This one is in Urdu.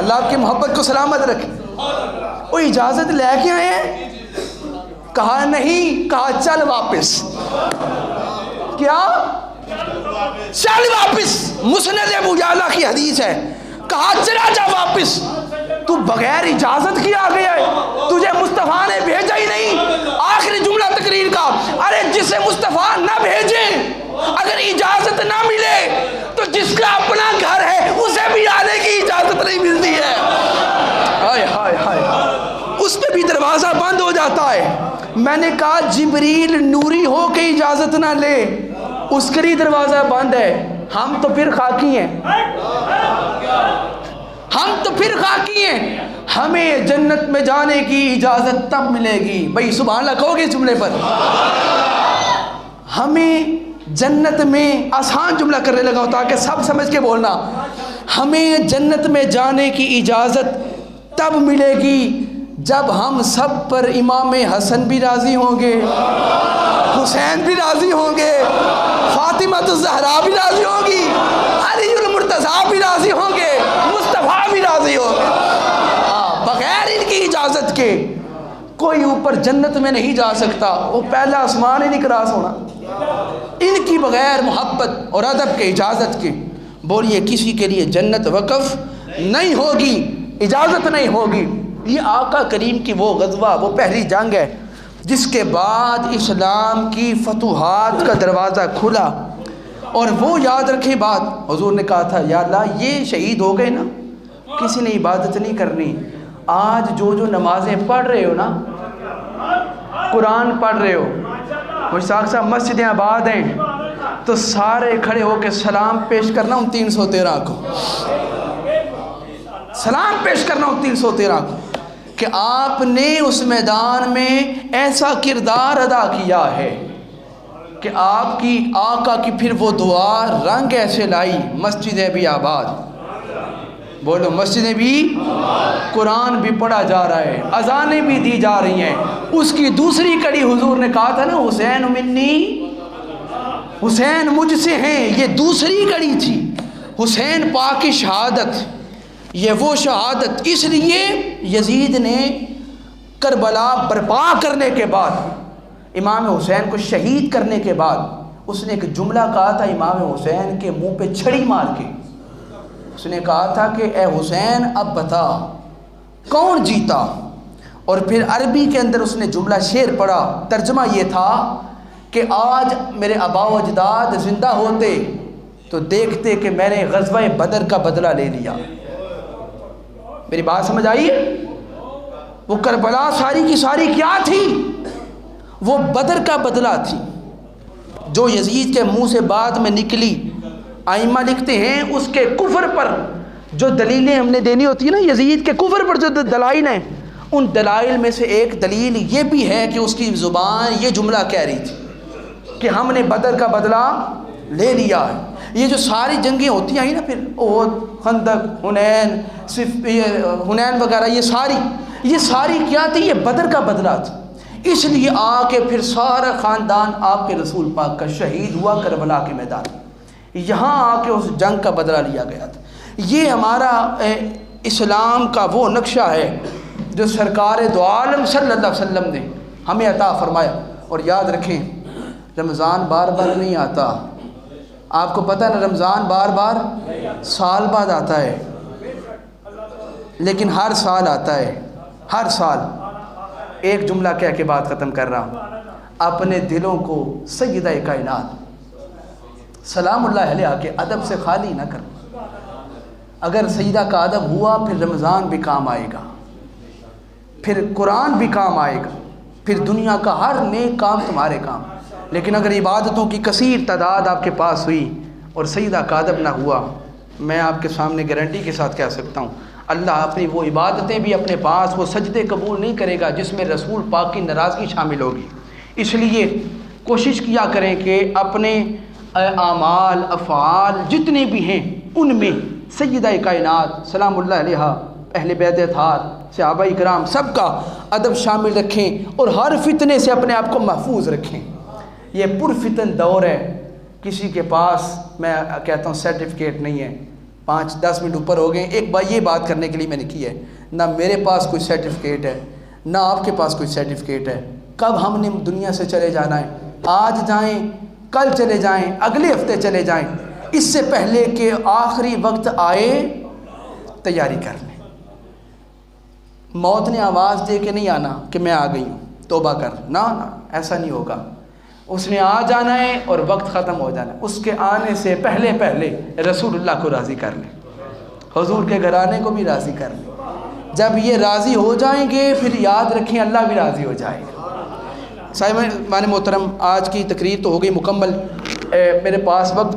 اللہ آپ کی محبت کو سلامت رکھے۔ وہ اجازت لے کے آئے ہیں؟ کہا نہیں، کہا چل واپس۔ کیا؟ چل واپس۔ مسند ابو یعلا کی حدیث ہے، کہا چلا جا واپس، تو بغیر اجازت کی آ گیا ہے، تجھے مصطفیٰ نے بھیجا ہی نہیں۔ آخری جملہ تقریر کا، ارے جسے مصطفیٰ نہ بھیجے اگر اجازت نہ ملے تو جس کا اپنا گھر ہے اسے بھی آنے کی اجازت نہیں ملتی ہے۔ ہائے ہائے ہائے، اس پہ بھی دروازہ بند ہو جاتا ہے۔ میں نے کہا جبریل نوری ہو کے اجازت نہ لے، اس کے لیے دروازہ بند ہے۔ ہم تو پھر خاکی ہیں، ہم تو پھر خاکی ہیں۔ ہمیں جنت میں جانے کی اجازت تب ملے گی، بھئی سبحان اللہ کہو گے اس جملے پر؟ ہمیں جنت میں، آسان جملہ کرنے لگا ہوں تاکہ سب سمجھ کے بولنا، ہمیں جنت میں جانے کی اجازت تب ملے گی جب ہم سب پر امام حسن بھی راضی ہوں گے، حسین بھی راضی ہوں گے، فاطمہ الزہرا بھی راضی ہوں گی، علی المرتضیٰ بھی راضی ہوں گے، مصطفیٰ بھی راضی ہوں گے۔ بغیر ان کی اجازت کے کوئی اوپر جنت میں نہیں جا سکتا، وہ پہلا آسمان ہی نہیں کراس ہونا ان کی بغیر محبت اور ادب کے، اجازت کے۔ بولیے کسی کے لیے جنت وقف نہیں ہوگی، اجازت نہیں ہوگی۔ یہ آقا کریم کی وہ غزوہ، وہ پہلی جنگ ہے جس کے بعد اسلام کی فتوحات کا دروازہ کھلا۔ اور وہ یاد رکھیں بات، حضور نے کہا تھا یا اللہ یہ شہید ہو گئے نا، کسی نے عبادت نہیں کرنی۔ آج جو نمازیں پڑھ رہے ہو نا، قرآن پڑھ رہے ہو، مشتاق صاحب مسجدیں آباد ہیں تو سارے کھڑے ہو کے سلام پیش کرنا ان 313 کو، سلام پیش کرنا ان 313 کو کہ آپ نے اس میدان میں ایسا کردار ادا کیا ہے کہ آپ کی آقا کی پھر وہ دعا رنگ ایسے لائی، مسجدیں بھی آباد، بولو مسجدیں بھی، قرآن بھی پڑھا جا رہا ہے، اذانیں بھی دی جا رہی ہیں۔ اس کی دوسری کڑی حضور نے کہا تھا نا حسین منی، حسین مجھ سے ہیں، یہ دوسری کڑی تھی۔ حسین پاک کی شہادت، یہ وہ شہادت، اس لیے یزید نے کربلا برپا کرنے کے بعد، امام حسین کو شہید کرنے کے بعد، اس نے ایک جملہ کہا تھا امام حسین کے منہ پہ چھڑی مار کے۔ اس نے کہا تھا کہ اے حسین اب بتا کون جیتا، اور پھر عربی کے اندر اس نے جملہ شعر پڑھا، ترجمہ یہ تھا کہ آج میرے آبا و اجداد زندہ ہوتے تو دیکھتے کہ میں نے غزوہ بدر کا بدلہ لے لیا۔ میری بات سمجھ آئی؟ وہ کربلا ساری کی ساری کیا تھی؟ وہ بدر کا بدلہ تھی جو یزید کے منہ سے بعد میں نکلی۔ آئمہ لکھتے ہیں اس کے کفر پر جو دلیلیں ہم نے دینی ہوتی ہیں نا، یزید کے کفر پر جو دلائل ہیں، ان دلائل میں سے ایک دلیل یہ بھی ہے کہ اس کی زبان یہ جملہ کہہ رہی تھی کہ ہم نے بدر کا بدلہ لے لیا ہے۔ یہ جو ساری جنگیں ہوتی ہیں نا، پھر احد، خندق، حنین وغیرہ، یہ ساری کیا تھی؟ یہ بدر کا بدلہ تھا۔ اس لیے آ کے پھر سارا خاندان آپ کے رسول پاک کا شہید ہوا کربلا کے میدان، یہاں آ کے اس جنگ کا بدلہ لیا گیا تھا۔ یہ ہمارا اسلام کا وہ نقشہ ہے جو سرکار دو عالم صلی اللہ علیہ وسلم نے ہمیں عطا فرمایا۔ اور یاد رکھیں رمضان بار بار نہیں آتا، آپ کو پتہ ہے نا، رمضان بار بار سال بعد آتا ہے، لیکن ہر سال آتا ہے، ہر سال۔ ایک جملہ کہہ کے بات ختم کر رہا ہوں، اپنے دلوں کو سیدہ کائنات سلام اللہ علیہ کے ادب سے خالی نہ کرو۔ اگر سیدہ کا ادب ہوا پھر رمضان بھی کام آئے گا، پھر قرآن بھی کام آئے گا، پھر دنیا کا ہر نیک کام تمہارے کام۔ لیکن اگر عبادتوں کی کثیر تعداد آپ کے پاس ہوئی اور سیدہ کا ادب نہ ہوا، میں آپ کے سامنے گارنٹی کے ساتھ کہہ سکتا ہوں اللہ اپنی وہ عبادتیں بھی اپنے پاس، وہ سجدے قبول نہیں کرے گا جس میں رسول پاک کی ناراضگی شامل ہوگی۔ اس لیے کوشش کیا کریں کہ اپنے اعمال افعال جتنے بھی ہیں ان میں سیدہ کائنات سلام اللہ علیہ، اہل بیت اطہار، صحابہ کرام سب کا ادب شامل رکھیں اور ہر فتنے سے اپنے آپ کو محفوظ رکھیں۔ یہ پرفتن دور ہے، کسی کے پاس میں کہتا ہوں سرٹیفکیٹ نہیں ہے، 5-10 منٹ اوپر ہو گئے. ایک بار یہ بات کرنے کے لیے میں نے کی ہے، نہ میرے پاس کوئی سرٹیفکیٹ ہے نہ آپ کے پاس کوئی سرٹیفکیٹ ہے. کب ہم نے دنیا سے چلے جانا ہے؟ آج جائیں، کل چلے جائیں، اگلے ہفتے چلے جائیں. اس سے پہلے کہ آخری وقت آئے تیاری کر لیں. موت نے آواز دے کے نہیں آنا کہ میں آ گئی ہوں توبہ کر، نہ ایسا نہیں ہوگا. اس نے آ جانا ہے اور وقت ختم ہو جانا ہے. اس کے آنے سے پہلے رسول اللہ کو راضی کر لیں، حضور کے گھرانے کو بھی راضی کر لیں. جب یہ راضی ہو جائیں گے پھر یاد رکھیں اللہ بھی راضی ہو جائے گا. صاحب محترم، آج کی تقریر تو ہو گئی مکمل. میرے پاس وقت بھی